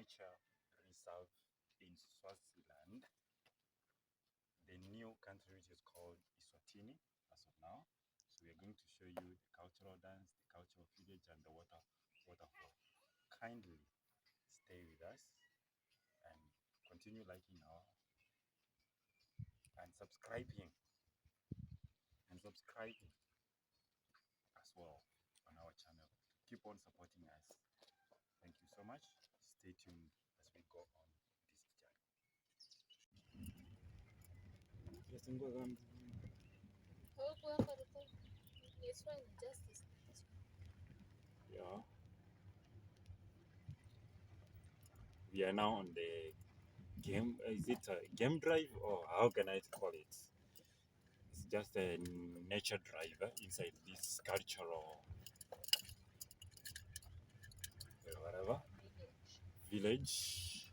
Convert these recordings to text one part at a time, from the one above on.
nature reserve in Swaziland, the new country which is called Eswatini as of now. So we are going to show you the cultural dance, the cultural village, and the waterfall. Kindly stay with us and continue liking our and subscribing as well on our channel. Keep on supporting us. Thank you so much. Stay tuned as we go on this journey. Yeah. We are now on the game. Is it a game drive or how can I call it? It's just a nature drive inside this cultural whatever village.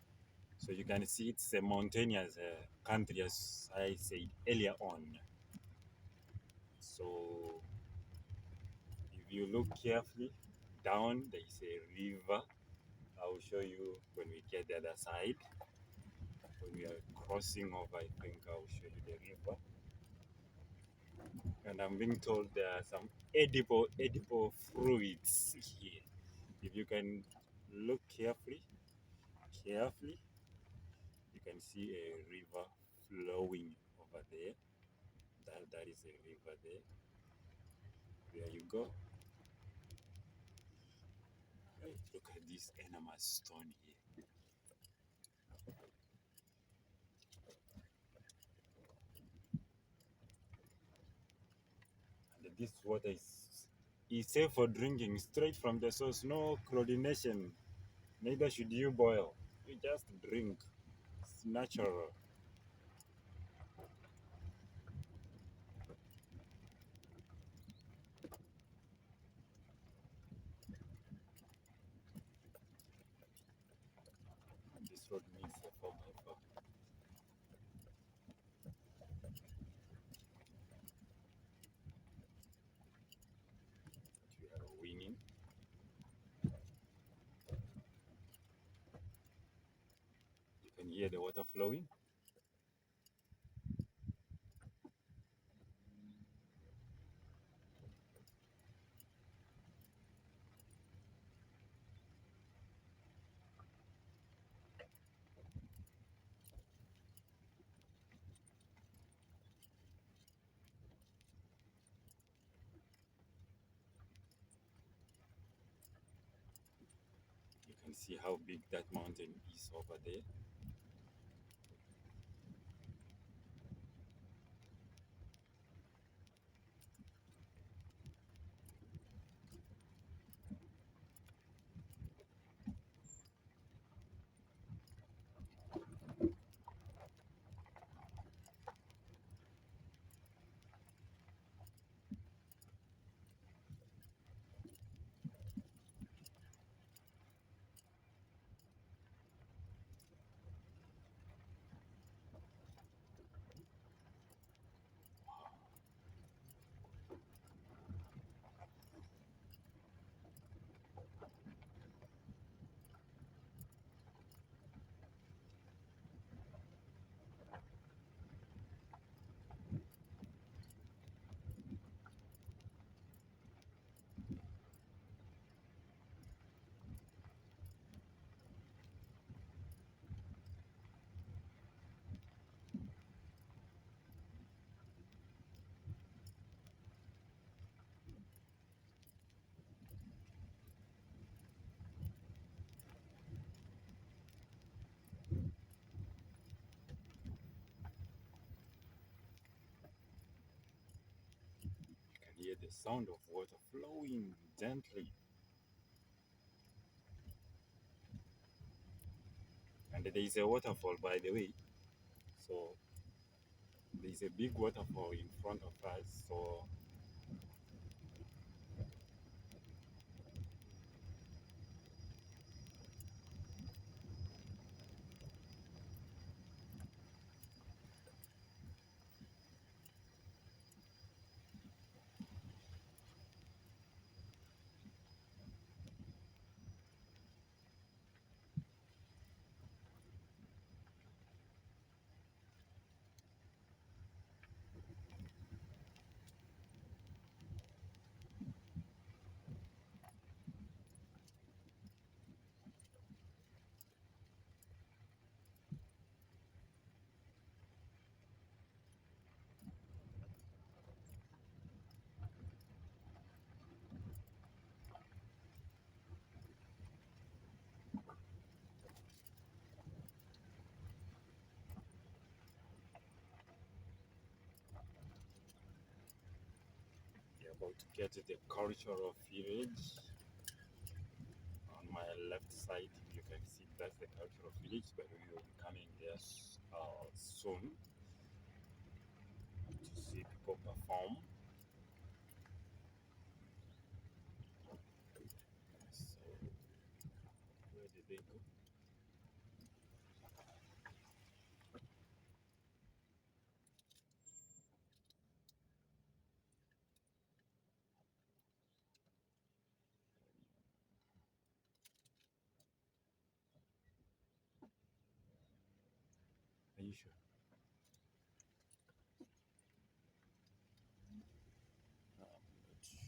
So you can see it's a mountainous country, as I said earlier on. So if you look carefully down, there is a river. I will show you when we get the other side. When we are crossing over, I think I will show you the river. And I'm being told there are some edible fruits here. If you can look carefully, you can see a river flowing over there. That is a river there. There you go. Hey, look at this enormous stone here. And this water is safe for drinking straight from the source. No chlorination. Neither should you boil. You just drink. It's natural. And this road means a form of we are winning. You can hear the water flowing. You can see how big that mountain is over there. You can hear the sound of water flowing gently. And there is a waterfall, by the way. So there is a big waterfall in front of us. So about to get the cultural village. On my left side, you can see that's the cultural village, but we will be coming there soon to see people perform. So, where did they go? Are you sure? I'm not sure.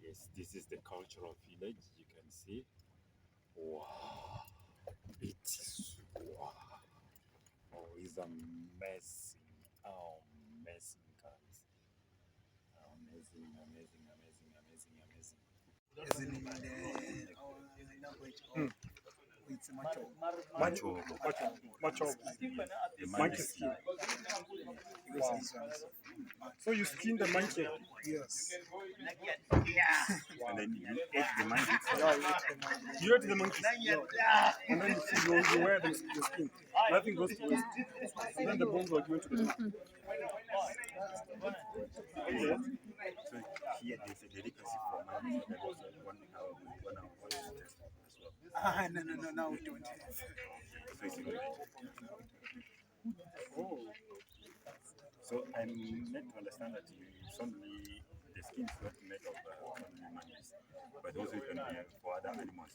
Yes, this is the cultural village. You can see. Wow, it's wow. Oh, it's amazing. Oh, amazing, guys. Amazing, amazing, amazing, amazing, amazing. As in our language, it's macho. Macho. The monkey skin. Because this one is So you skin the monkey? yes. And then you ate the monkey. You eat the monkey? And then you wear the skin. Nothing goes to waste. And then the bones are given to the monkey. Yeah. So here there's a delicacy for man. So there was one test as well. No, now we don't have. So it's good. Oh. So I'm meant to understand that it's only the skin is not made of only humans, but also it can be for other animals.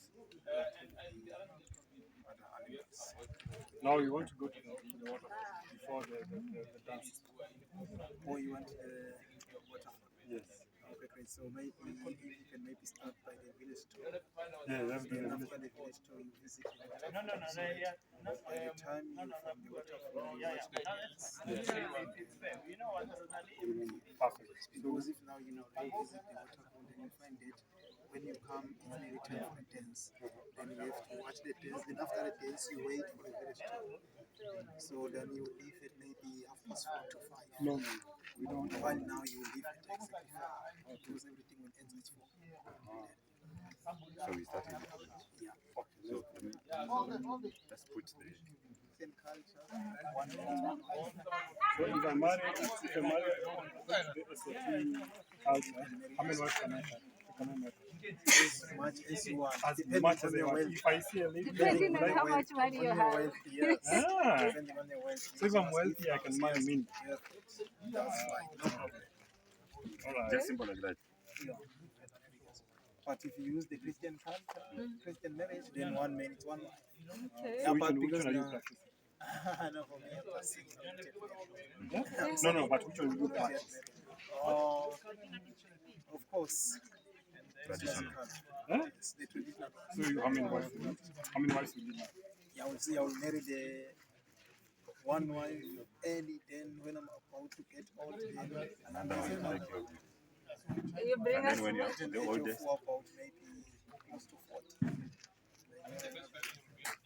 Now you want to go to the water before the dance. Or you want the waterfall? Yes. Okay, great. So maybe you can maybe start by the village tour. Yeah, that's Then the after the village tour, you visit the waterfall. So by the time you from the waterfall, you watch the dance. perfect. Because if now you visit the waterfall, then you find it when you come, it's nearly time for the dance. Then you have to watch the dance. Then after the dance, you wait for the village tour. So then you leave it maybe after 4 to 5. No, we don't. While now you leave it exactly 5 because everything will end with 4. So we start with the village. Yeah. So let's put the Same culture. 1 minute, 1 hour. So if I'm married the Eswatini culture, how many wives can I have? Can I marry? As much as you want. As Depending much on as I your want. wealth. If I see a lady, Depending like, on how much money you have. Yes. Ah. Depending on your wealth. So if I'm wealthy, I can marry me. Yes. That's fine. No problem. All right. just simple like that. Yeah. But if you use the Christian culture, Christian marriage, then 1 minute, 1 wife. Okay. Yeah, Which but one because are you now, practicing? no, for me, I'm passing. No, but which one do you practice? Of course. Traditional. Huh? It's the traditional. So you, how many wives? How many wives will you have? Yeah, I will say I will marry the one wife early. Then when I'm about to get old, then Another one will take care of you. You bring And us then when you're the the age oldest, of about maybe close to 40.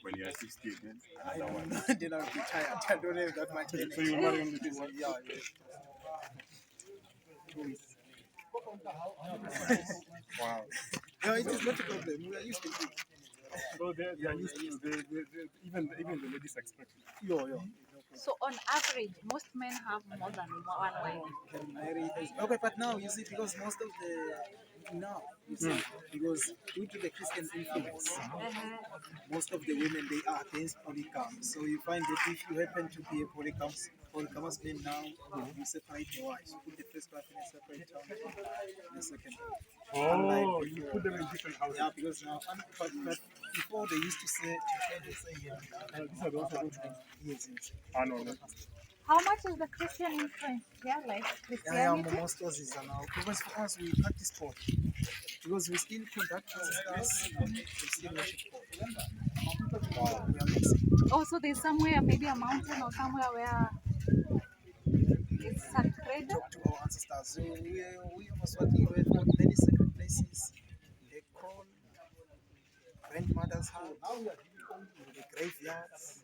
when you're 60 again, I another don't one. know, then I'll be tired. I don't have that much energy. So you marry only two wives? Yeah, yes. 2 weeks. Wow. No, it is not a problem. We are used to it. So they are used to even the ladies expect it. Yeah. So on average, most men have more than one wife. Can marry okay, but now you see, because most of the now you see, because due to the Christian influence, most of the women they are against polygamy. So you find that if you happen to be a polygamous man now, you separate your wives. You put the first wife in a separate town, the second wife. Oh, you put them in different houses. Yeah, because now, but before they used to say, These are the ones that go to yes. Ah, no. How much is the Christian influence? Yeah, like Yeah, Christianity. most causes are now, because for us we practice sport. Because we still conduct ancestors, we still worship God. Wow. We are mixing. Also, there's somewhere, maybe a mountain or somewhere where it's sacred. Talk to our ancestors. So we Eswatini, we have got many sacred places. The crawl, grandmother's house, the graveyards.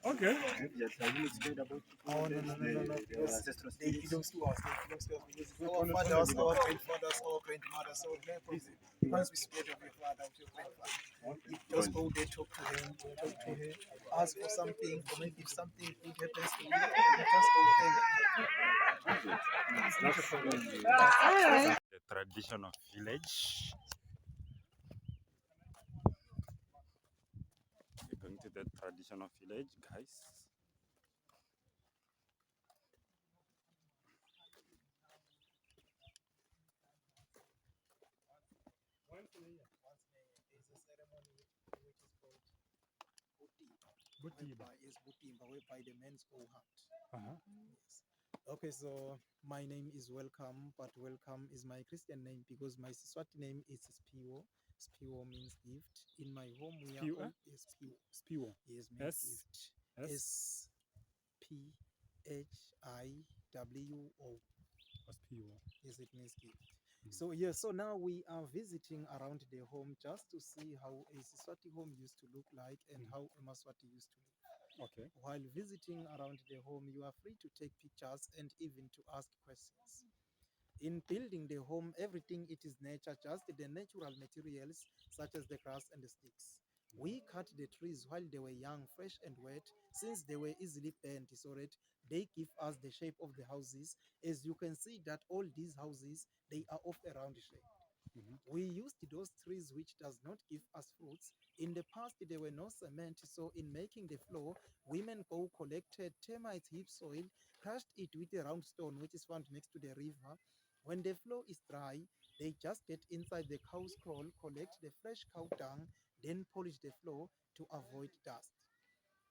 Okay. Maybe just I will explain about Oh, no, no, no, no, no. the Because ancestral they spirits. belongs to us. They belongs to us because it's No, our only fathers, with our us. grandfathers, our grandmothers. So no problem. You can't be scared of your father, of your grandfather. You just go there, talk to him, talk to her, ask for something, or maybe if something good happens to you, you just go thank him. It's not a problem. Alright. The traditional village. We're going to the traditional village, guys. Once in a year, there is a ceremony which is called Butimba. Butiba. Yes, Butimba, whereby the men go hunt. Uh-huh. Yes. Okay, so my name is Welcome, but Welcome is my Christian name because my Swati name is Spiwo. Spiwo means gift. In my home, we are Spiwo? all Spiwo. Spiwo. Yes, means S? gift. S? Spiwo. Spiwo. Yes, it means gift. So yeah, so now we are visiting around the home just to see how a Swati home used to look like and how a Maswati used to live. Okay. While visiting around the home, you are free to take pictures and even to ask questions. In building the home, everything it is nature, just the natural materials such as the grass and the sticks. We cut the trees while they were young, fresh and wet, since they were easily bent, so that they give us the shape of the houses. As you can see that all these houses, they are of a round shape. We used those trees which does not give us fruits. In the past, there were no cement, so in making the floor, women go collected termite heap soil, crushed it with a round stone which is found next to the river. When the floor is dry, they just get inside the cow's kraal, collect the fresh cow dung, then polish the floor to avoid dust.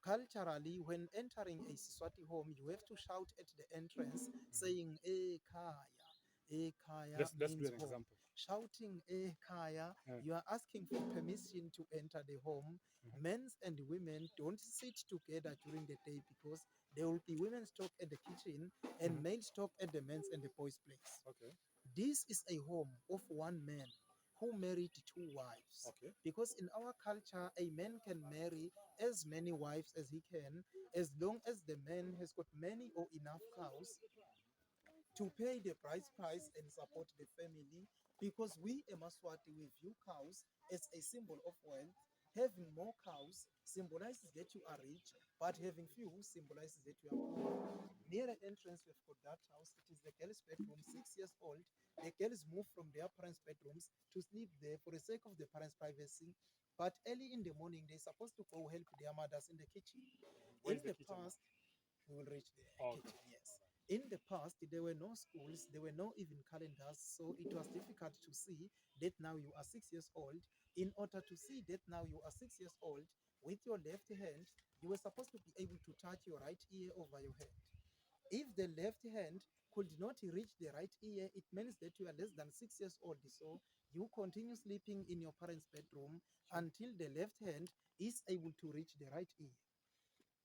Culturally, when entering a Siswati home, you have to shout at the entrance saying "E Kaya" Let's do means an home. example. Shouting "E Kaya," Yeah. you are asking for permission to enter the home. Men and women don't sit together during the day because there will be women's talk at the kitchen and men's talk at the men's and the boys' place. Okay. This is a home of one man who married two wives. Okay. Because in our culture, a man can marry as many wives as he can, as long as the man has got many or enough cows to pay the price and support the family. Because we, Emaswati, we view cows as a symbol of wealth. Having more cows symbolizes that you are rich, but having few symbolizes that you are poor. Near the entrance, we've got that house. It is the girls' bedroom, 6 years old. The girls move from their parents' bedrooms to sleep there for the sake of the parents' privacy. But early in the morning, they're supposed to go help their mothers in the kitchen. Where In is the the kitchen now? past, we will reach the Okay. kitchen, yes. In the past, there were no schools, there were no even calendars, so it was difficult to see that now you are 6 years old. In order to see that now you are 6 years old, with your left hand, you were supposed to be able to touch your right ear over your head. If the left hand could not reach the right ear, it means that you are less than 6 years old. So you continue sleeping in your parents' bedroom until the left hand is able to reach the right ear.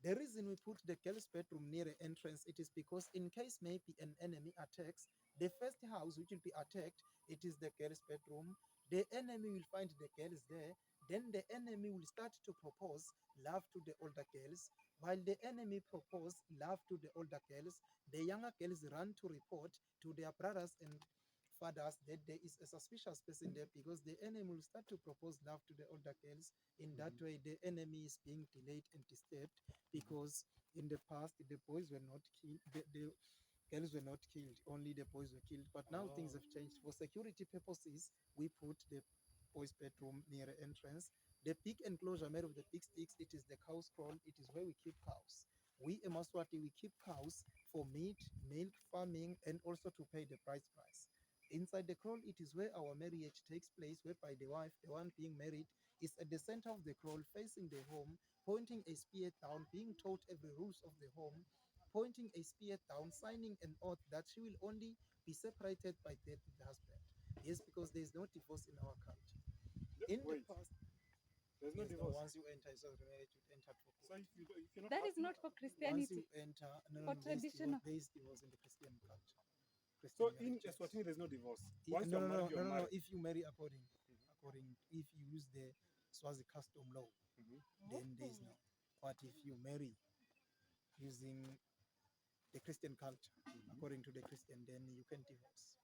The reason we put the girls' bedroom near the entrance, it is because in case maybe an enemy attacks, the first house which will be attacked, it is the girls' bedroom. The enemy will find the girls there. Then the enemy will start to propose love to the older girls. While the enemy propose love to the older girls, the younger girls run to report to their brothers and fathers that there is a suspicious person there because the enemy will start to propose love to the older girls. In that way, the enemy is being delayed and disturbed because in the past the boys were not killed, the girls were not killed, only the boys were killed. But now things have changed. For security purposes, we put the boys' bedroom near the entrance. The big enclosure made of the big sticks, it is the cow's kraal. It is where we keep cows. We in Maswati, we keep cows for meat, milk, farming, and also to pay the price. Inside the kraal, it is where our marriage takes place, whereby the wife, the one being married, is at the center of the kraal, facing the home, pointing a spear down, being taught every rules of the home, pointing a spear down, signing an oath that she will only be separated by death with the husband. Yes, because there is no divorce in our culture. In the Wait, past, there's no yes, divorce. once you enter, so the marriage you entered for So if you're not That is happy, not for once Christianity, you enter, no, for no, traditional. there is divorce in the Christian culture. so Christian in marriages. Eswatini there's no divorce. Yeah, Once no, you're no, married, no, you're no, no, no. married. If you marry according, if you use the Swazi custom law, then there is no. But if you marry using the Christian culture. According to the Christian, then you can divorce.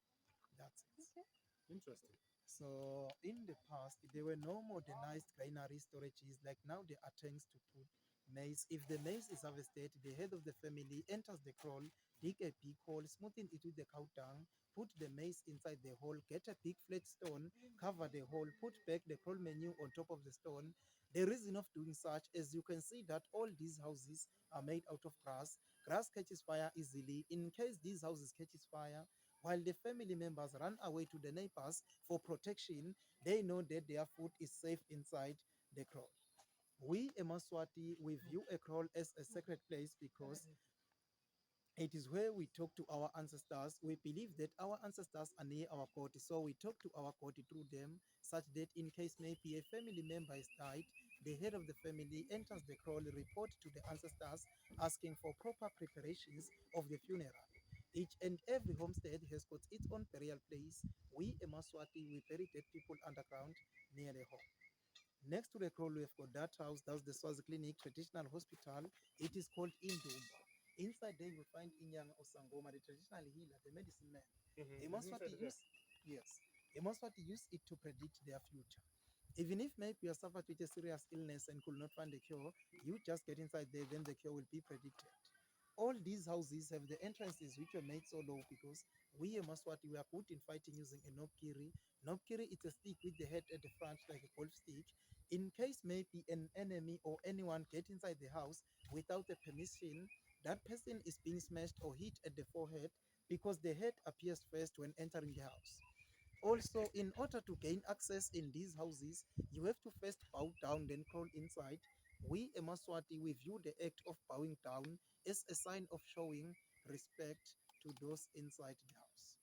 That's it. Okay. Interesting. So in the past, there were no modernized granary storages like now there are tanks to put maize. If the maize is harvested, the head of the family enters the kraal, dig a big hole, smoothen it with the cow dung, put the maize inside the hole, get a big flat stone, cover the hole, put back the kraal menu on top of the stone. The reason of doing such, as you can see that all these houses are made out of grass. Grass catches fire easily. In case these houses catches fire, while the family members run away to the neighbors for protection, they know that their food is safe inside the kraal. We, Emaswati, we view a kraal as a sacred place because it is where we talk to our ancestors. We believe that our ancestors are near our court, so we talk to our court through them, such that in case maybe a family member is died, the head of the family enters the kraal, report to the ancestors, asking for proper preparations of the funeral. Each and every homestead has got its own burial place. We, Emaswati, we bury dead people underground near the home. Next to the kraal, we've got that house. That's the Swazi Clinic Traditional Hospital. It is called Indumba. Inside there, you find Inyanga Osangoma, the traditional healer, the medicine man. Emaswati use, yes, Emaswati use it to predict their future. Even if maybe you suffered with a serious illness and could not find a cure, you just get inside there, then the cure will be predicted. All these houses have the entrances which were made so low because we Maswati were good in fighting using a nopkiri. Nopkiri is a stick with the head at the front like a golf stick. In case maybe an enemy or anyone get inside the house without a permission, that person is being smashed or hit at the forehead because the head appears first when entering the house. Also, in order to gain access in these houses, you have to first bow down, then crawl inside. We, Emaswati, we view the act of bowing down as a sign of showing respect to those inside the house.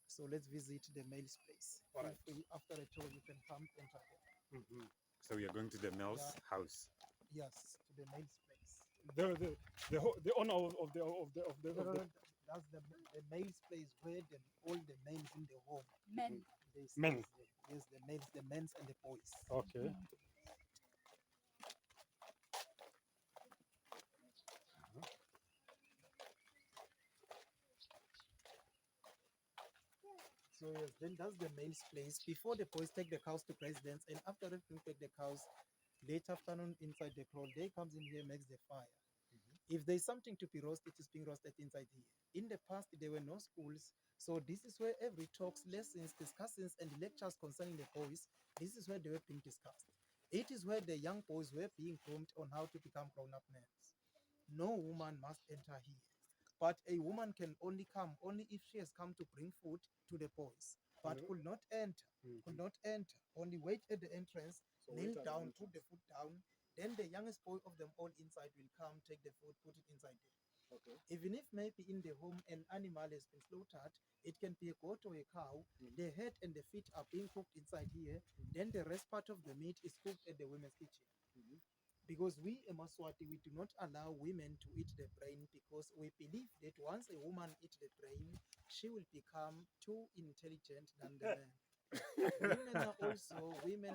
So let's visit the male's place. All Feel right. free, after a tour, you can come enter there. So we are going to the male's Yeah. house. Yes, to the male's place. The owner of the That's the male's place where all the males in the home Men. they Men. stays there. Yes, the males, the men's and the boys. Okay. So yes, then that's the male's place. Before the boys take the cows to residence, and after everything take the cows, late afternoon inside the kraal, they comes in here, makes the fire. If there's something to be roasted, it is being roasted inside here. In the past, there were no schools, so this is where every talks, lessons, discussions, and lectures concerning the boys, this is where they were being discussed. It is where the young boys were being groomed on how to become grown-up men. No woman must enter here. But a woman can only come only if she has come to bring food to the boys, but could not enter, could not enter, only wait at the entrance, So kneel wait at the down, put entrance. the food down, then the youngest boy of them all inside will come, take the food, put it inside there. Okay. Even if maybe in the home an animal has been slaughtered, it can be a goat or a cow, the head and the feet are being cooked inside here, then the rest part of the meat is cooked at the women's kitchen. Because we, Emaswati, we do not allow women to eat the brain because we believe that once a woman eats the brain, she will become too intelligent than the man. Women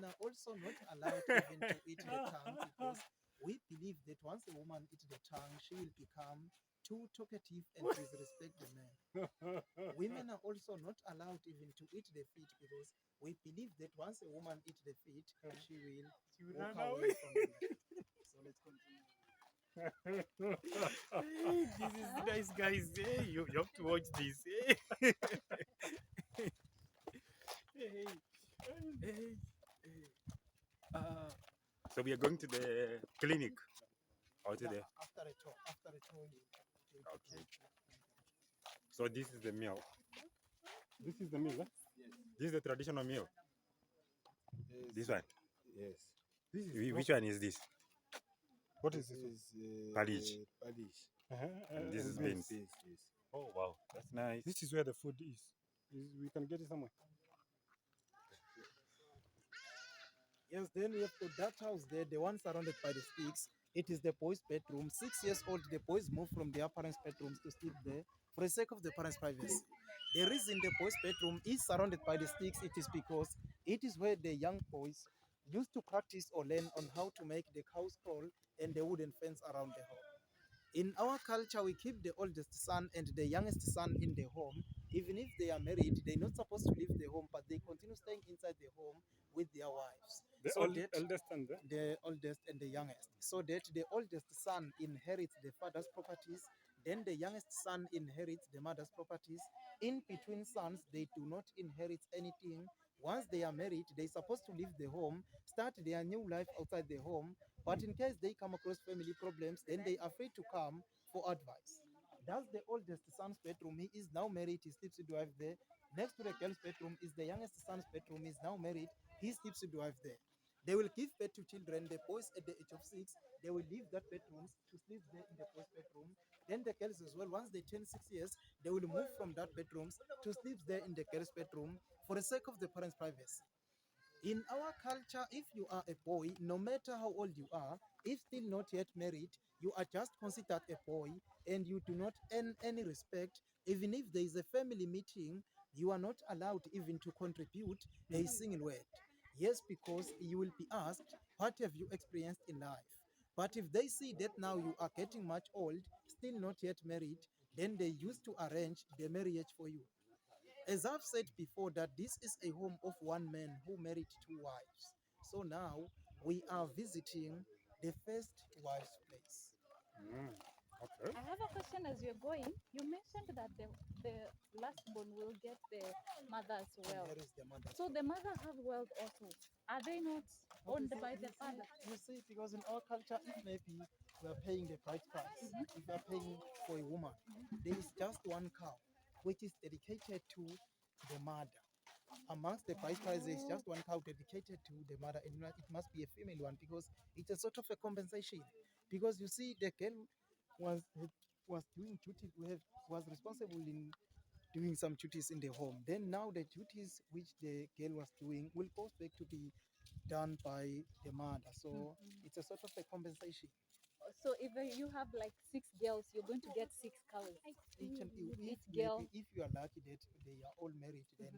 are also not allowed even to eat the tongue because we believe that once a woman eats the tongue, she will become too talkative and disrespect the man. Women are also not allowed even to eat the feet because we believe that once a woman eats the feet, she will walk away from the man. So let's continue. This is nice, guys. Hey, you have to watch this. Hey. Hey. Hey. So we are going to the clinic or to Yeah, the. after a tour, Okay. So this is the meal. This is the meal, eh? This is the traditional meal. Yes. This one. Yes. This is Which one is this? what is This this? is Palish. Palish. And this is beans. beans. Yes, yes. Oh wow, that's nice. This is where the food is. We can get it somewhere. Yes, then we have got that house there, the one surrounded by the sticks. It is the boys' bedroom. 6 years old, the boys moved from their parents' bedrooms to sleep there for the sake of the parents' privacy. The reason the boys' bedroom is surrounded by the sticks, it is because it is where the young boys used to practice or learn on how to make the cows crawl and the wooden fence around the home. In our culture, we keep the oldest son and the youngest son in the home. Even if they are married, they're not supposed to leave the home, but they continue staying inside the home with their wives. The So that eldest and the oldest and the youngest, so that the oldest son inherits the father's properties, then the youngest son inherits the mother's properties. In between sons, they do not inherit anything. Once they are married, they're supposed to leave the home, start their new life outside the home. But in case they come across family problems, then they are free to come for advice. That's the oldest son's bedroom. He is now married. He sleeps with wife there. Next to the girl's bedroom is the youngest son's bedroom. He's now married. He sleeps with wife there. They will give birth to children. The boys at the age of 6, they will leave that bedrooms to sleep there in the boys' bedroom. Then the girls as well, once they turn 6 years, they will move from that bedrooms to sleep there in the girls' bedroom for the sake of the parents' privacy. In our culture, if you are a boy, no matter how old you are, if still not yet married, you are just considered a boy and you do not earn any respect. Even if there is a family meeting, you are not allowed even to contribute a single word. Yes, because you will be asked, what have you experienced in life? But if they see that now you are getting much old, still not yet married, then they used to arrange the marriage for you. As I've said before, that this is a home of one man who married two wives. So now we are visiting the first wife's place. okay. I have a question as you're going. You mentioned that the last born will get the mother's And wealth. here is the mother's So the mother have wealth also. Are they not owned by the father? You see, because in our culture, if maybe we are paying the bride price, if we are paying for a woman, there is just one cow which is dedicated to the mother. Amongst the price price, there is just one cow dedicated to the mother, and it must be a female one because it's a sort of a compensation. Because you see, the girl was was doing duty, was responsible in doing some duties in the home. Then now the duties which the girl was doing will go back to be done by the mother. So it's a sort of a compensation. So if you have like 6 girls, you're going to get 6 cows. Each and if Each maybe girl. if you are lucky that they are all married, then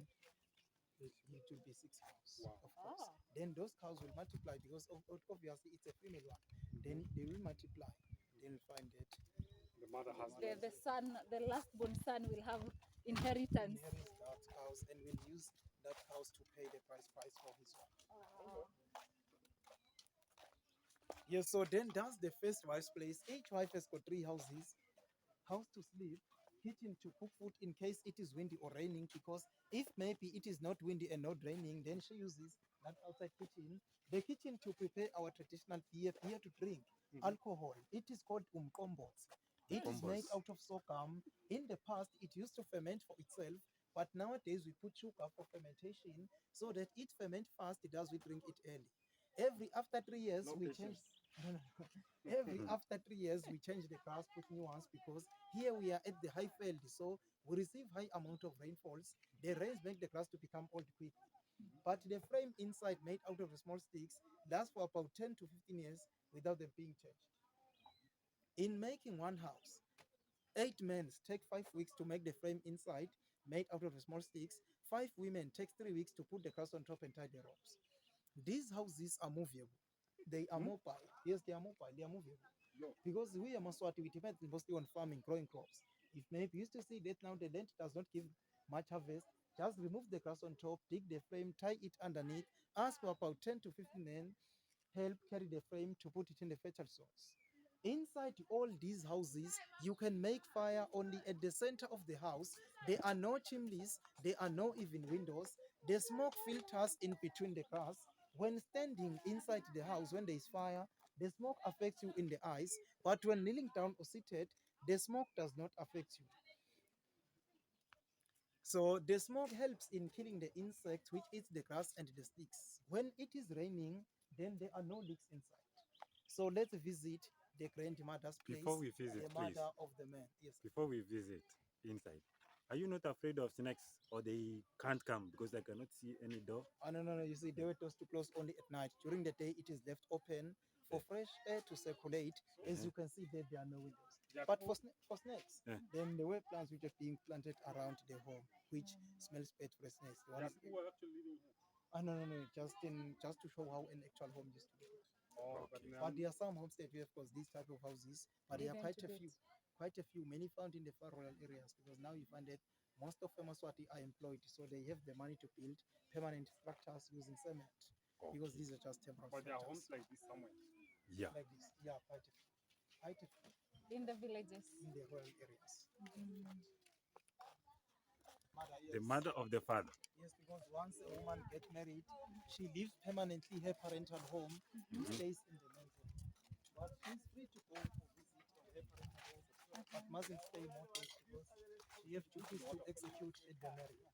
it will be 6 cows, of course. Ah. Then those cows will multiply because obviously it's a female one. Then they will multiply. Then you find that The mother has The son, the last born son will have inheritance. inherits that cows and will use that cows to pay the price for his wife. Yes, so then that's the first wife's place. Each wife has got 3 houses: house to sleep, kitchen to cook food in case it is windy or raining. Because if maybe it is not windy and not raining, then she uses that outside kitchen. The kitchen to prepare our traditional beer to drink, alcohol. It is called umqombothi. It is made out of sorghum. In the past, it used to ferment for itself, but nowadays we put sugar for fermentation so that it ferment fast. It does we drink it early. Every after 3 years, No we patience. change. No, no, no. Every after 3 years, we change the grass, put new ones because here we are at the high field, so we receive high amount of rainfalls. The rains make the grass to become old quickly. But the frame inside, made out of small sticks, lasts for about 10 to 15 years without them being changed. In making one house, 8 men take 5 weeks to make the frame inside, made out of small sticks. 5 women take 3 weeks to put the grass on top and tie the ropes. These houses are movable. They are mobile. Yes, they are mobile. They are movable. Because we are Maswati, we depend mostly on farming, growing crops. If maybe you used to see that now the land does not give much harvest, just remove the grass on top, dig the frame, tie it underneath, ask for about 10 to 15 men, help carry the frame to put it in the fertile soils. Inside all these houses, you can make fire only at the center of the house. There are no chimneys, there are no even windows. The smoke filters in between the grass. When standing inside the house, when there is fire, the smoke affects you in the eyes, but when kneeling down or seated, the smoke does not affect you. So the smoke helps in killing the insects which eats the grass and the sticks. When it is raining, then there are no leaks inside. So let's visit the grandmother's place, Before we visit, the please. mother of the man. Yes. Before we visit inside, are you not afraid of snakes or they can't come because I cannot see any door? Oh, no, no, no. You see, the windows to close only at night. During the day, it is left open for fresh air to circulate. As you can see, there are no windows. But for snakes, Yeah. then there were plants which are being planted around the home, which smells bad for snakes. There are people who are actually living here. No, no, no. Just to show how an actual home used to be. Oh, but Okay. now, But there are some homestead where, of course, these type of houses, but there are Given quite to a bit. few. Quite a few, many found in the far rural areas, because now you find that most of Eswatini are employed, so they have the money to build permanent structures using cement, because Okay. these are just temporary but there are homes structures like this somewhere. Yeah. like this. Yeah, quite a few In the villages. in the rural areas. Mm. Mother, The yes. mother of the father. Yes, because once a woman gets married, she leaves permanently her parental home to stays in the man's home. But she's free to go for visit on her parental home, but mustn't stay more days because she has duties to execute at the marriage.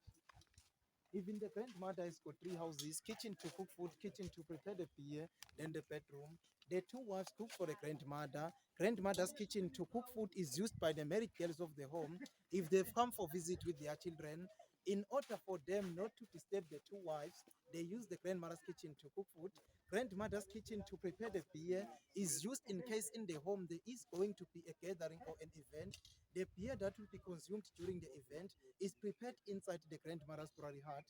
Even the grandmother has got three houses: kitchen to cook food, kitchen to prepare the beer, then the bedroom. The two wives cook for the grandmother. Grandmother's kitchen to cook food is used by the married girls of the home if they've come for visit with their children. In order for them not to disturb the two wives, they use the grandmother's kitchen to cook food. Grandmother's kitchen to prepare the beer is used in case in the home there is going to be a gathering or an event. The beer that will be consumed during the event is prepared inside the grandmother's brewery hut.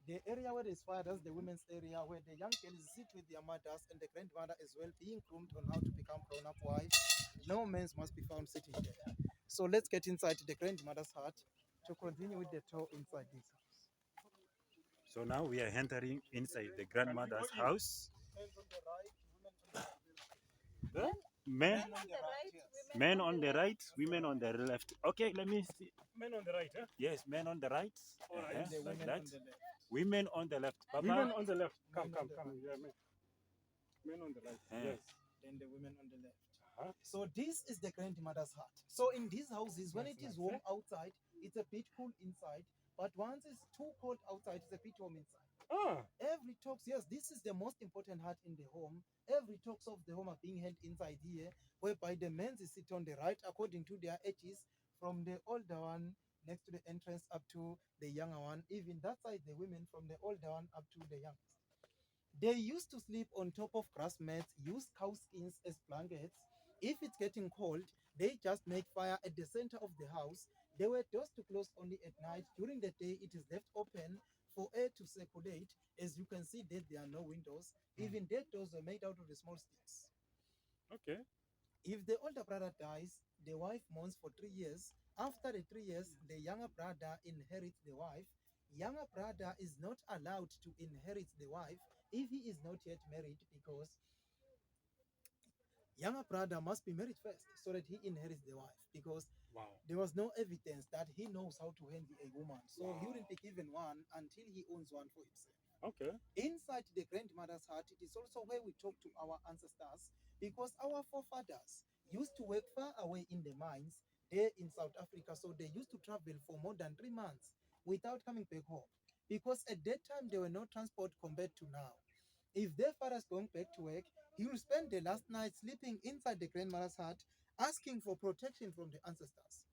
The area where is fire, that's the women's area where the young girls sit with their mothers and the grandmother as well, being groomed on how to become grown-up wives. No men must be found sitting there. So let's get inside the grandmother's hut to continue with the tour inside this house. So now we are entering inside the grandmother's house. Men on the right, women on the left. The Men men, on the right, yes. men on the right, women on the left. Okay, let me see. Men on the right, huh? Yes, men on the right, All right. And the like women that. on the left. Women on the left. Women Papa, on the left. Come, Men come, on the come. right. Yeah, men. Men on the right. Eh. Yes. Then the women on the left. Uh-huh. So this is the grandmother's hut. So in these houses, when it is warm outside, it's a bit cool inside. But once it's too cold outside, it's a bit warm inside. Ah, Every talks, yes, this is the most important hut in the home. Every talks of the home are being held inside here, whereby the men sit on the right according to their ages, from the older one next to the entrance up to the younger one. Even that side, the women from the older one up to the youngest. They used to sleep on top of grass mats, use cow skins as blankets. If it's getting cold, they just make fire at the center of the house. They were doors to close only at night. During the day, it is left open for air to circulate. As you can see, that there are no windows. Even their doors are made out of the small sticks. okay. If the older brother dies, the wife mourns for 3 years. After the 3 years, the younger brother inherits the wife. Younger brother is not allowed to inherit the wife if he is not yet married, because younger brother must be married first so that he inherits the wife, because Wow. there was no evidence that he knows how to handle a woman. So he wouldn't be given one until he owns one for himself. Okay. Inside the grandmother's heart, it is also where we talk to our ancestors, because our forefathers used to work far away in the mines there in South Africa. So they used to travel for more than 3 months without coming back home, because at that time there were no transport compared to now. If their father's going back to work, he will spend the last night sleeping inside the grandmother's hut, asking for protection from the ancestors.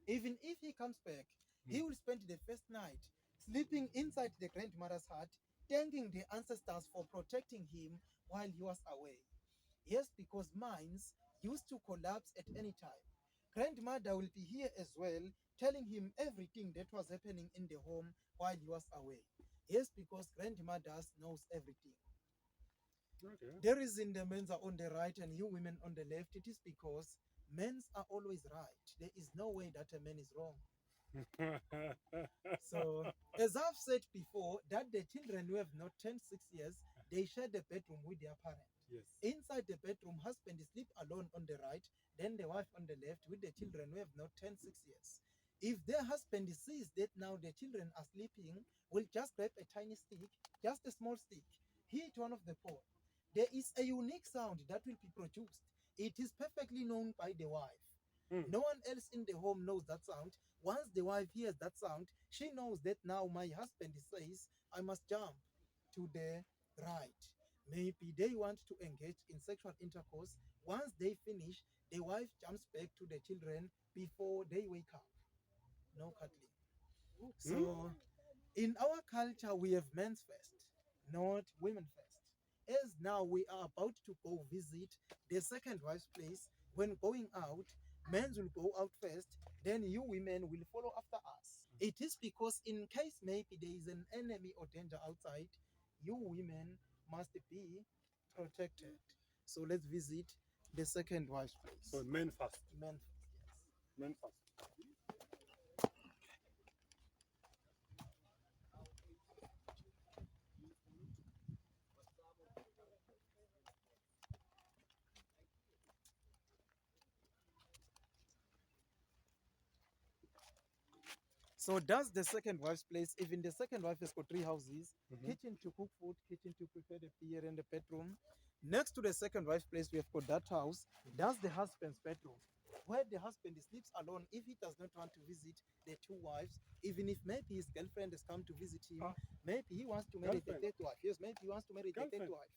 Even if he comes back, he will spend the first night sleeping inside the grandmother's hut, thanking the ancestors for protecting him while he was away. Yes, because mines used to collapse at any time. Grandmother will be here as well, telling him everything that was happening in the home while he was away. Yes, because grandmothers knows everything. Okay. There is in the men's are on the right and you women on the left. It is because men's are always right. There is no way that a man is wrong. So, as I've said before, that the children who have not turned 6 years, they share the bedroom with their parent. yes. Inside the bedroom, husband is sleep alone on the right, then the wife on the left with the children who have not turned 6 years. If their husband sees that now the children are sleeping, will just grab a tiny stick, just a small stick, hit one of the pole. There is a unique sound that will be produced. It is perfectly known by the wife. No one else in the home knows that sound. Once the wife hears that sound, she knows that now my husband says, I must jump to the right. Maybe they want to engage in sexual intercourse. Once they finish, the wife jumps back to the children before they wake up. No cuddling. So, in our culture, we have men's first, not women first. As now we are about to go visit the second wife's place, when going out, men will go out first, then you women will follow after us. It is because, in case maybe there is an enemy or danger outside, you women must be protected. So let's visit the second wife's place. So men first. Men first, yes. Men first. So that's the second wife's place. Even the second wife has got three houses: kitchen to cook food, kitchen to prepare the beer, and the bedroom. Next to the second wife's place, we have got that house. That's the husband's bedroom, where the husband sleeps alone if he does not want to visit the two wives. Even if maybe his girlfriend has come to visit him, maybe he wants to marry the Girlfriend. third wife. Yes, maybe he wants to marry the third Girlfriend. wife.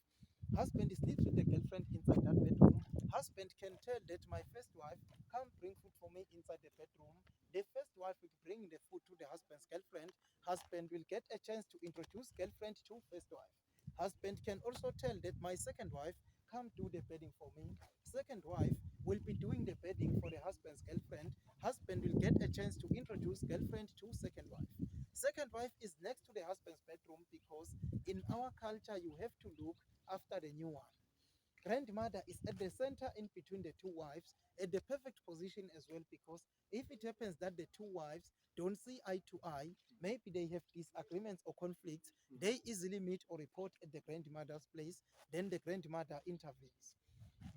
Husband sleeps with the girlfriend inside that bedroom. Husband can tell that my first wife, come bring food for me inside the bedroom. The first wife will bring the food to the husband's girlfriend. Husband will get a chance to introduce girlfriend to first wife. Husband can also tell that my second wife, come do the bedding for me. Second wife will be doing the bedding for the husband's girlfriend. Husband will get a chance to introduce girlfriend to second wife. Second wife is next to the husband's bedroom because in our culture you have to look after the new one. Grandmother is at the center in between the two wives, at the perfect position as well, because if it happens that the two wives don't see eye to eye, maybe they have disagreements or conflicts, they easily meet or report at the grandmother's place, then the grandmother intervenes.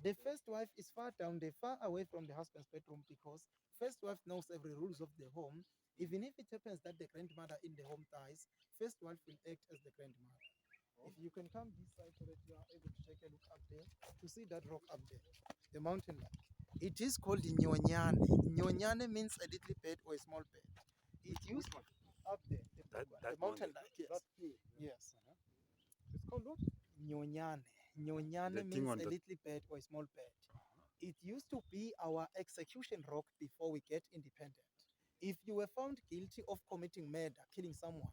The first wife is far down, they far away from the husband's bedroom because first wife knows every rules of the home. Even if it happens that the grandmother in the home dies, first wife will act as the grandmother. If you can come this side so that you are able to take a look up there to see that rock up there, the mountain lake. It is called Nyonyane. Nyonyane means a little bed or a small bed. It used up there, the mountain lake. Yes. That thing. Yes. It's called what? Nyonyane. Nyonyane The thing means on a the- little bed or a small bed. It used to be our execution rock before we get independent. If you were found guilty of committing murder, killing someone,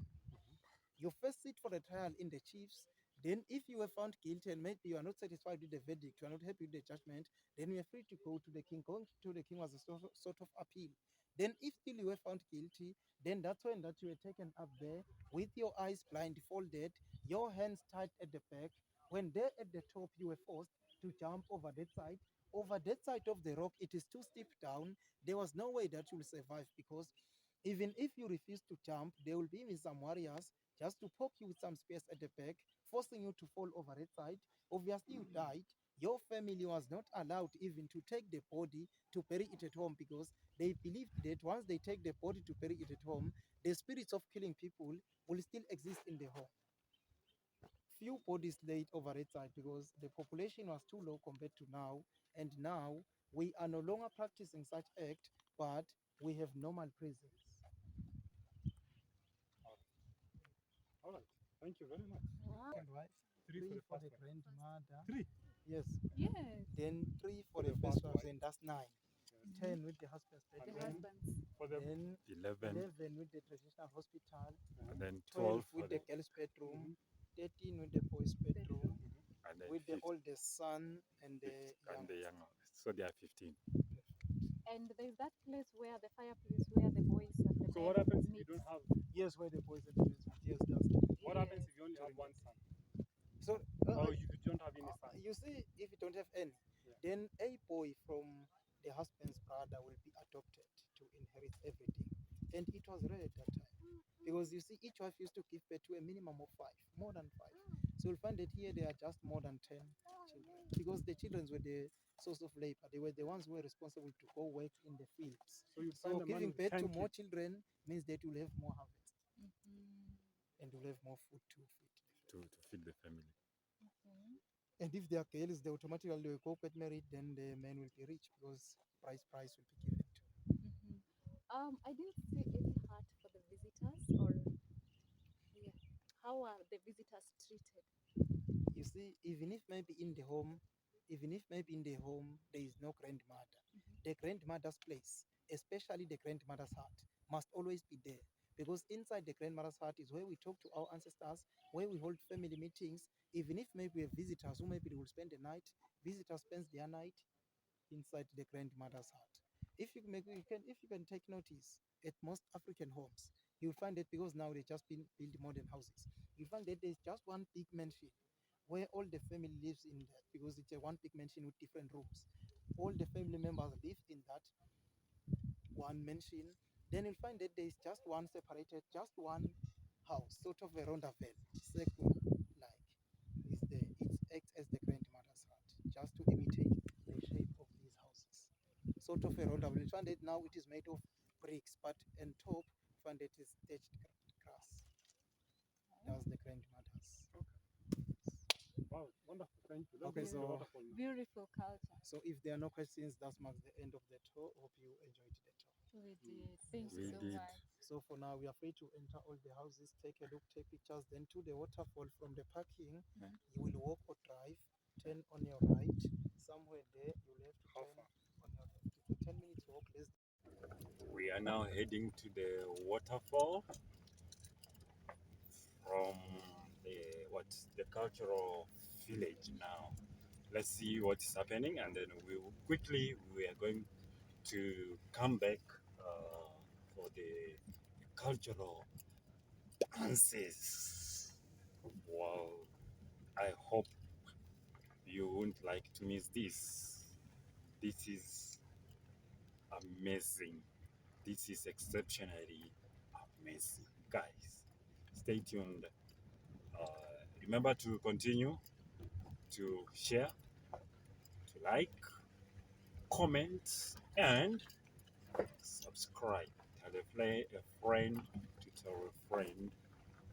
you first sit for the trial in the chiefs. Then, if you were found guilty and maybe you are not satisfied with the verdict, you are not happy with the judgment, then you are free to go to the king. Going to the king was a sort of appeal. Then, if still you were found guilty, then that's when that you were taken up there with your eyes blindfolded, your hands tied at the back. When there at the top, you were forced to jump over that side. Over that side of the rock, it is too steep down. There was no way that you will survive because even if you refuse to jump, there will be some warriors just to poke you with some spears at the back, forcing you to fall over that side. Obviously, you died. Your family was not allowed even to take the body to bury it at home because they believed that once they take the body to bury it at home, the spirits of killing people will still exist in the home. Few bodies laid over that side because the population was too low compared to now. And now we are no longer practicing such act, but we have normal prisons. All right. Thank you very much. Wow. Second wife, Three for the for first the one. grandmother. Three. Yes. Yes. Then three for For the the first first wife, wife. then that's nine. Yes. 10 with the husband's The And bedroom. husbands. For the Then 11, 11 with the traditional hospital. and then 12 12 for with the, the girl's bedroom. Mhm. 13 with the boy's bedroom. and then With the 15, oldest son and the and the youngest. young. So they are 15. And there's that place where the fireplace where the boys and the So men what happens if meet. you don't have? Yes, where the boys and the girls meet. Yes, that's it. What Yes. happens if you only have one son? So, Or you don't have any son? you see, if you don't have any, Yeah. then a boy from the husband's brother will be adopted to inherit everything. And it was rare at that time. Because you see, each wife used to give birth to a minimum of 5, more than 5. So you'll find that here there are just more than 10 children. Because the children were the source of labor. They were the ones who were responsible to go work in the fields. So you So find a man giving with birth 10 to more kids. children means that you'll have more harvest Mhm. and you'll have more food to feed the family. To feed the family. Okay. And if they are girls, they automatically will go get married, then the men will be rich because price will be given to. Mhm. I didn't see any hut for the visitors, or yeah, how are the visitors treated? You see, even if maybe in the home there is no grandmother, the grandmother's place, especially the grandmother's hut, must always be there. Because inside the grandmother's hut is where we talk to our ancestors, where we hold family meetings. Even if maybe we have visitors who maybe they will spend the night, visitors spend their night inside the grandmother's hut. If you can take notice at most African homes, you'll find that because now they just been build modern houses, you find that there's just one big mansion where all the family lives in that, because it's a one big mansion with different rooms. All the family members live in that one mansion. Then you'll find that there is just one separated, just one house, sort of a rondavel, circular, like is there. It acts as the grandmother's hut, just to imitate the shape of these houses. Sort of a rondavel. You find that now it is made of bricks, but on top, you find it is thatched grass. That's the grandmother's. Wow, wonderful. Thank you. Let's Okay, go to the so waterfall now. Beautiful culture. so if there are no questions, that marks the end of the tour. Hope you enjoyed the tour. We did. Thank We you so did. much. So for now, we are free to enter all the houses, take a look, take pictures, then to the waterfall. From the parking, you will walk or drive, turn on your right. Somewhere there, you'll have to How turn far? on your left. It's a 10-minute walk, less. We are now heading to the waterfall from the cultural village now. Let's see what's happening, and then we are going to come back for the cultural dances. Wow! I hope you won't like to miss this. This is amazing. This is exceptionally amazing, guys. Stay tuned. Remember to continue to share, to like, comment, and subscribe. Tell a friend to tell a friend,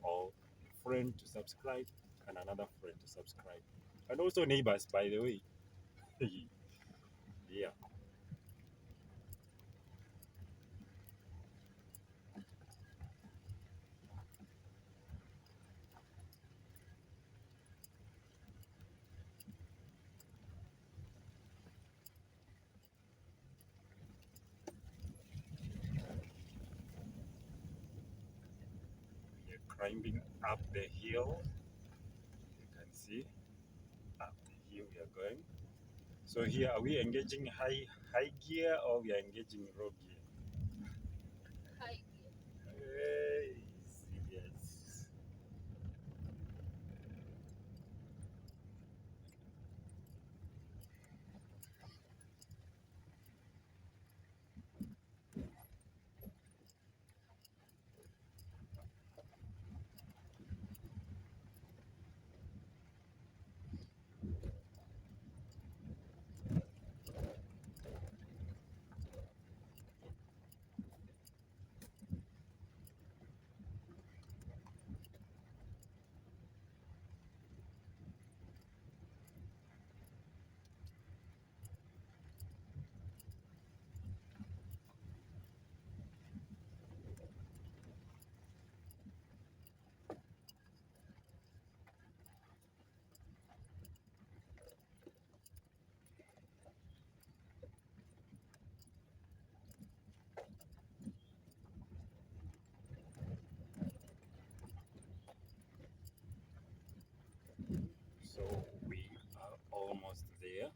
or a friend to subscribe, and another friend to subscribe. And also neighbors, by the way. Yeah. We're climbing up the hill. You can see up the hill we are going. So here, are we engaging high gear or we are engaging low gear? Hi. Hey, serious. So we are almost there.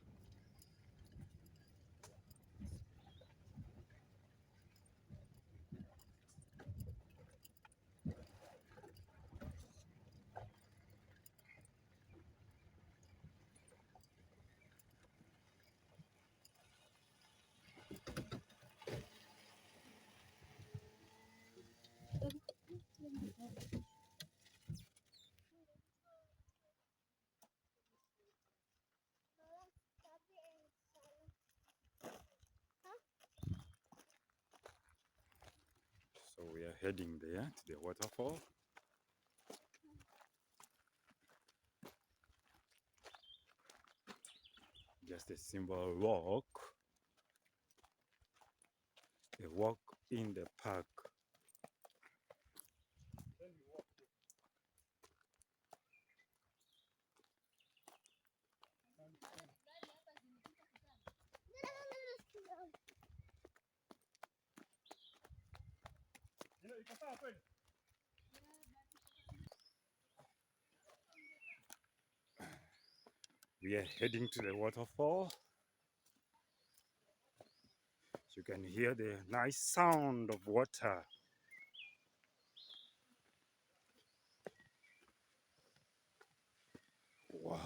So we are heading there to the waterfall. Just a simple a walk in the park. We are heading to the waterfall. You can hear the nice sound of water. Wow.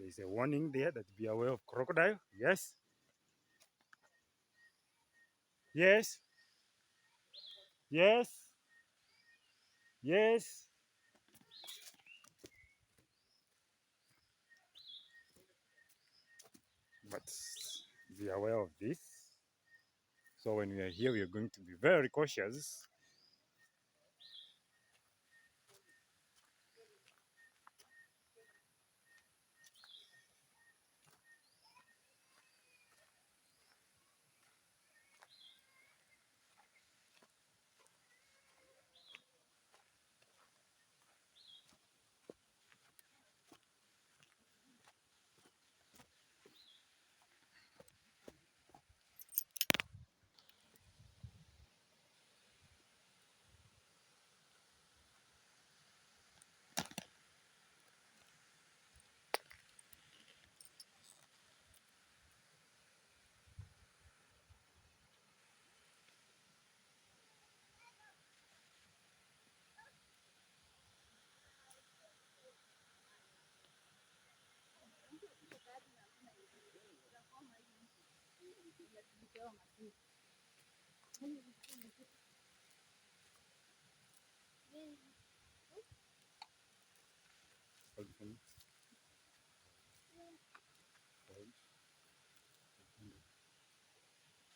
There's a warning there that be aware of crocodile. Yes. Yes. Yes. Yes. But be aware of this. So when we are here, we are going to be very cautious.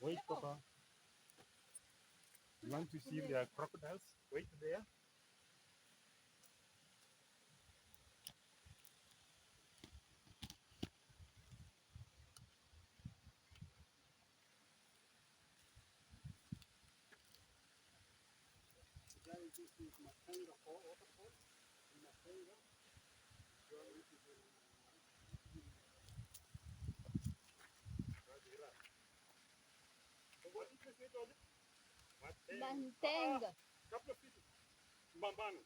Wait, Papa. You want to see if there are crocodiles? Wait there. Guys, this is Matenga waterfall. In Matenga, what did you say, Dolly? Mantenga. Couple of feet. Mbambano.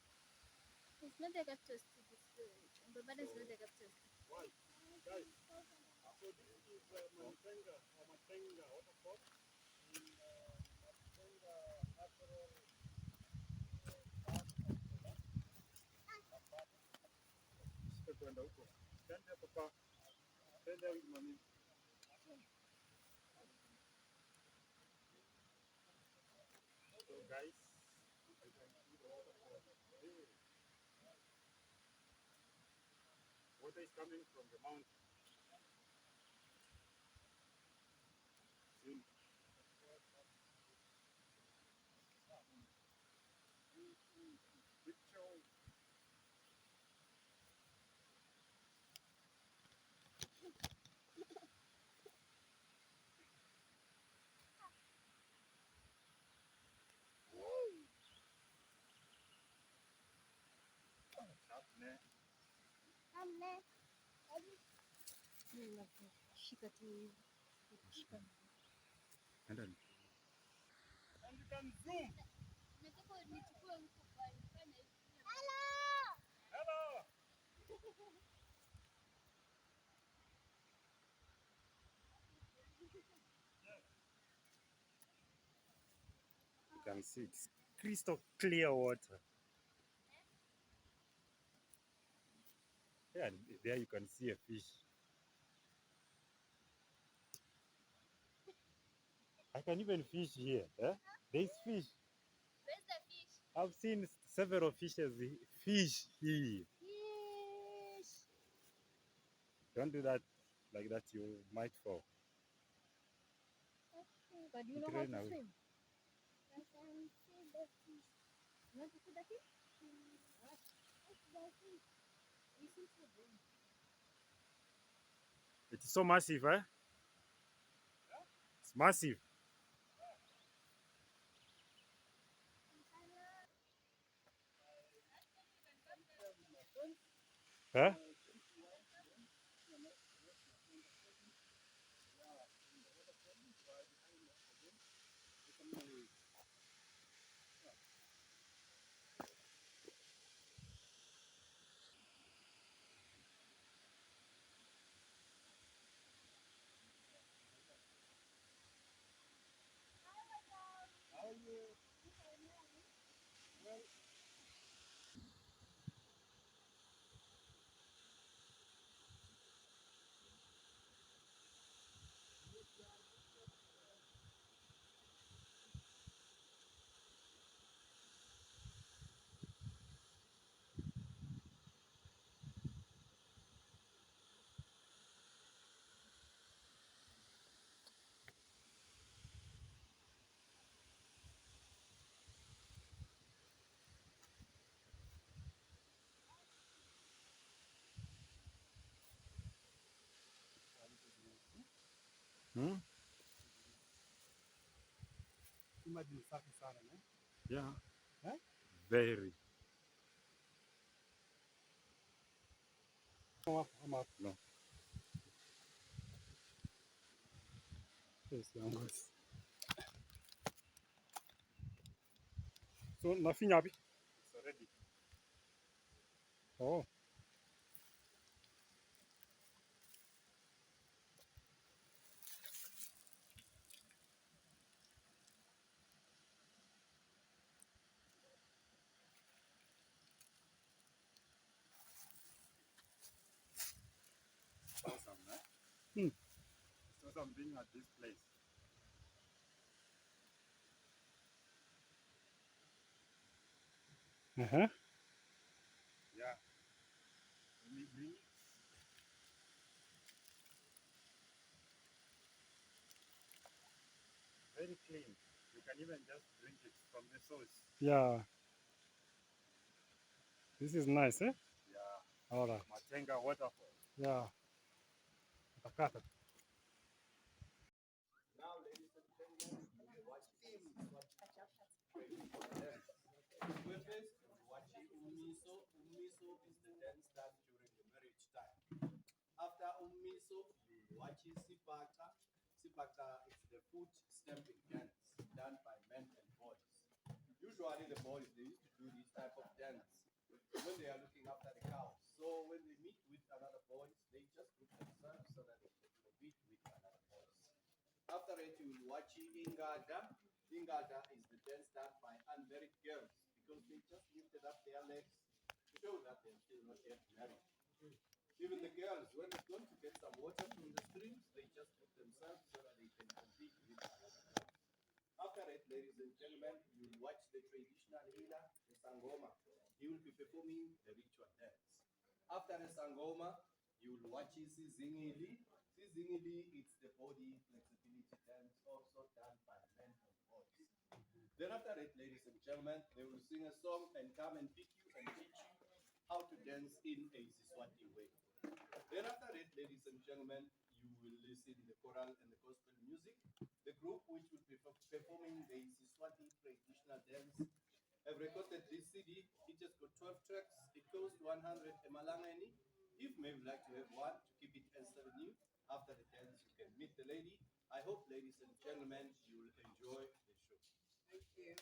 It's not a capital city. Mbabane is not a capital city. Why? Guys, so this is Matenga waterfall. In Matenga natural kwenda huko. Stand there, Papa. Stand there with mommy. So guys, you can see the waterfall. Hey, water is coming from the mountain. See? Picture. Shika tu. Shika. And then And you can zoom. Hello. you can see it's crystal clear water. Yeah, there you can see a fish. I can even fish here. Eh? There's fish. Where's the fish? I've seen several fish here. Fish. Don't do that like that, you might fall. Okay. But do you It know how ran to away. swim? I can see the fish. You want to see the fish? What? What's the fish? Listen to them. It's so massive, eh? It's massive. Huh? Hmm? Imagine safi sana, ne? Yeah. Eh? Very. Ama No. yes, yangu. So nafinya wapi? It's already. Oh. It's awesome, eh? Hmm. It's awesome being at this place. Uh-huh. Yeah. Let me bring it. Very clean. You can even just drink it from the source. Yeah. This is nice, eh? Yeah. All right. Matenga waterfall. Yeah. Takata. Now, ladies and gentlemen, we watch team. We're first watching Umiso. Umiso is the dance done during the marriage time. After Umiso, you watch Sipaka. Sipaka is the foot stamping dance done by men and boys. Usually the boys, they used to do this type of dance when they are looking after the cows. So when they meet with another boys, they just group themselves so that they can compete with another boys. After it, you will watch Ingada. Ingada is the dance done by unmarried girls because they just lifted up their legs to show that they're still not yet married. Even the girls, when they're going to get some water from the streams, they just put themselves so that they can compete with another girl. After it, ladies and gentlemen, you will watch the traditional healer, the Sangoma. He will be performing the ritual dance. After the Sangoma, you will watch Sizingili. Sizingili is the body flexibility dance also done by men and boys. Then after it, ladies and gentlemen, they will sing a song and come and pick you and teach you how to dance in a Siswati way. Then after it, ladies and gentlemen, you will listen the choral and the gospel music. The group which will be performing the Siswati traditional dance have recorded this CD. It has got 12 tracks. It costs 100 Emalangeni. If maybe you'd like to have one to keep it as new, after the dance you can meet the lady. I hope, ladies and gentlemen, you will enjoy the show. Thank you.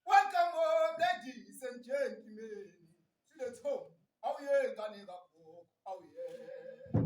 Welcome home, ladies and gentlemen. Let's home. Oh yeah, Ganiga. Oh yeah.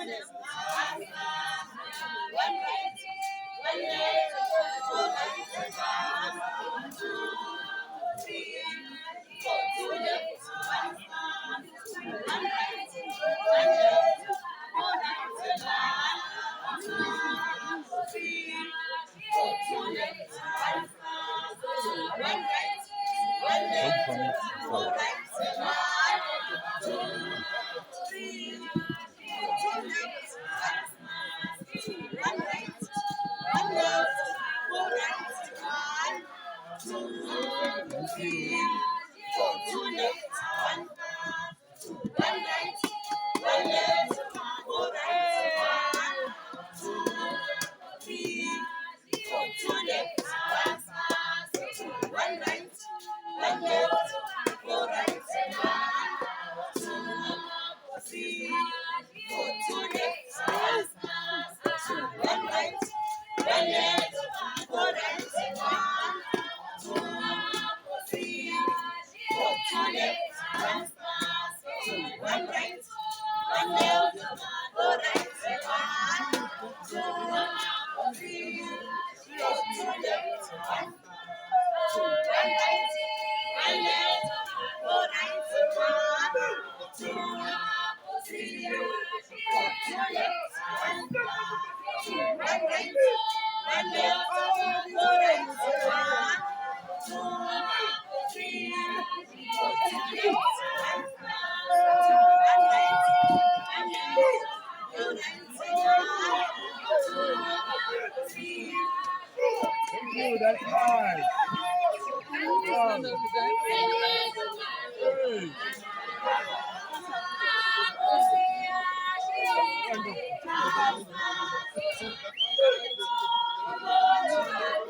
That's nice.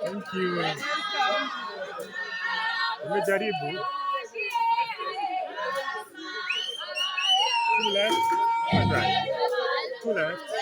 Thank you. Umejaribu. Two left. One right. Two left.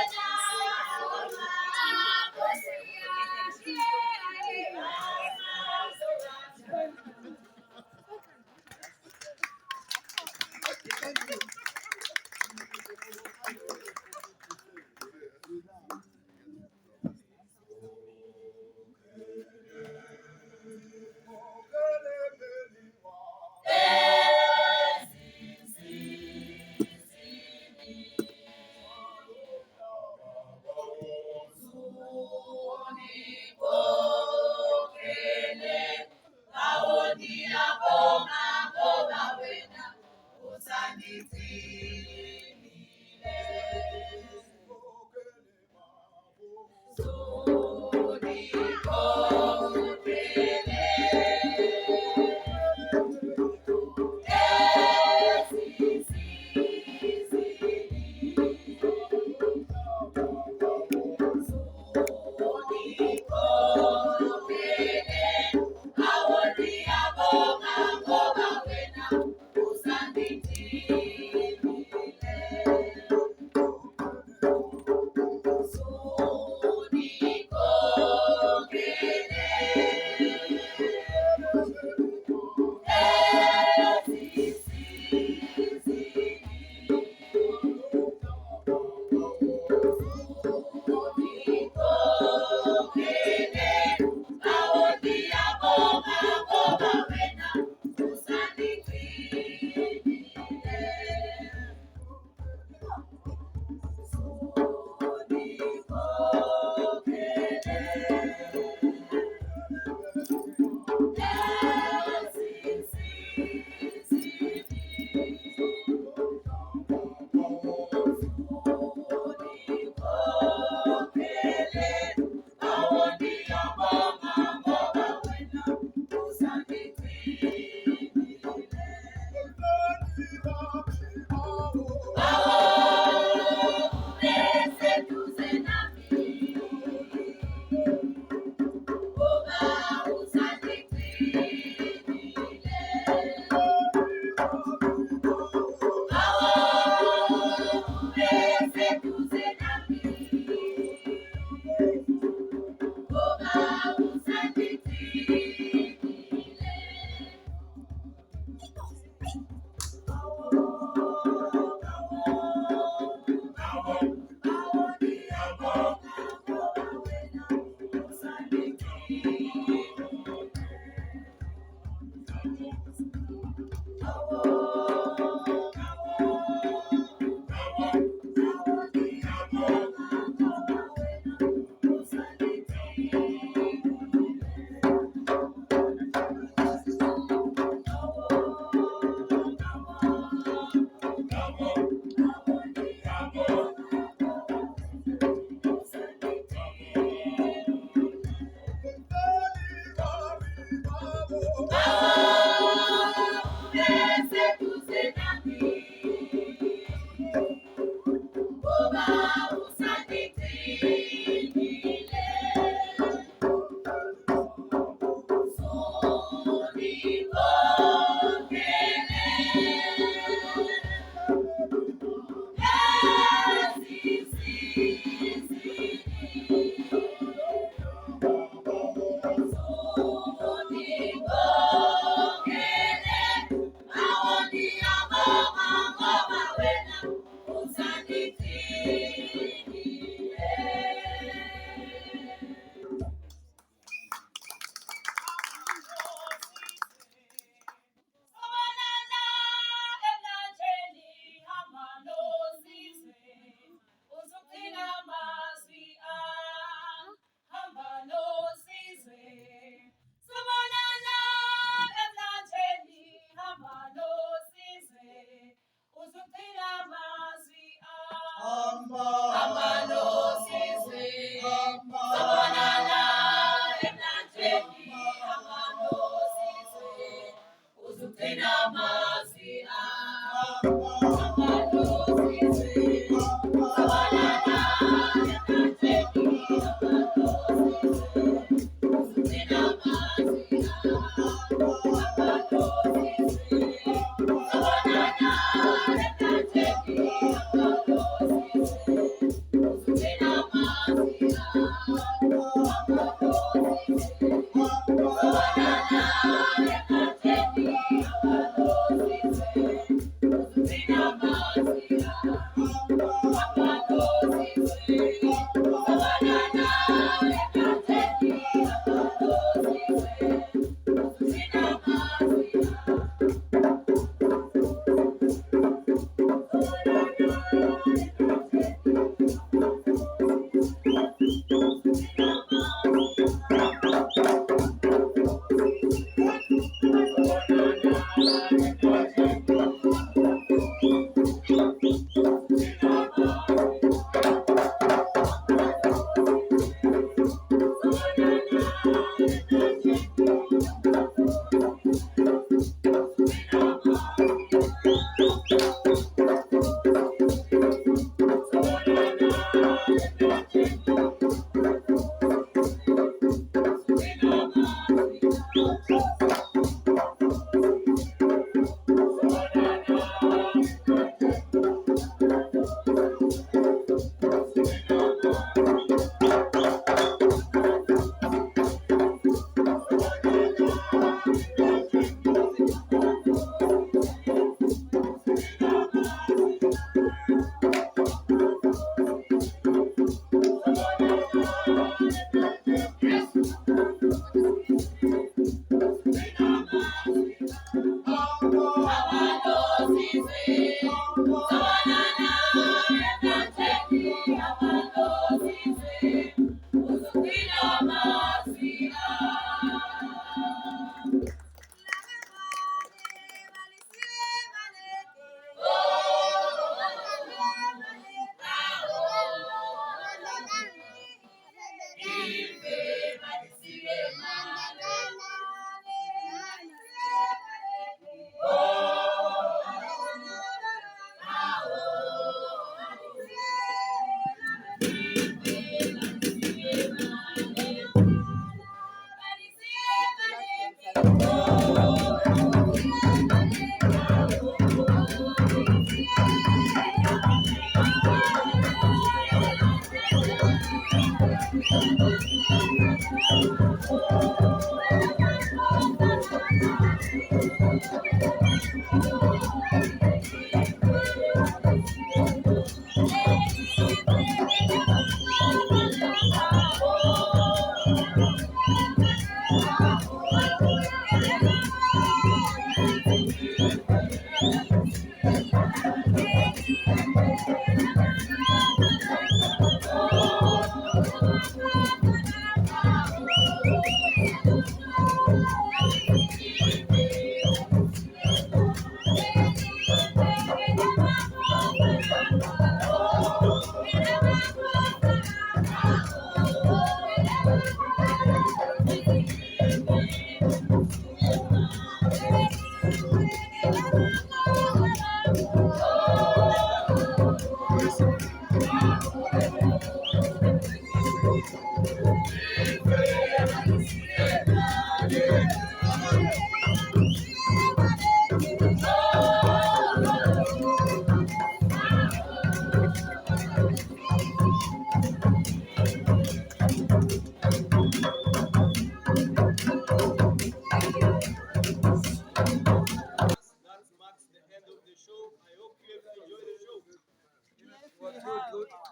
That marks the end of the show. I hope you have enjoyed the show.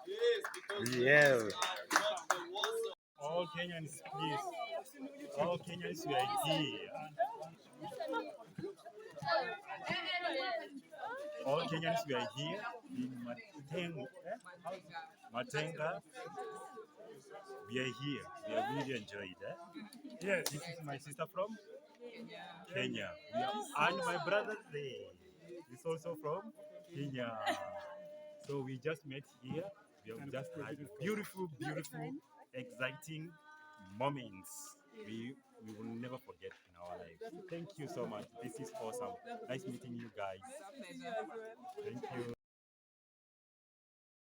Yes, because Yeah. ladies are not the Warsaw. All Kenyans, please. All Kenyans, we are here. All Kenyans, we are here in Matenga. We are here. We have really enjoyed it. Yes, this is my sister from Kenya. And my brother there is also from Kenya. So we just met here. We have just had beautiful, beautiful, exciting moments. We will never forget in our lives. Thank you so much. This is awesome. Nice meeting you guys. Thank you.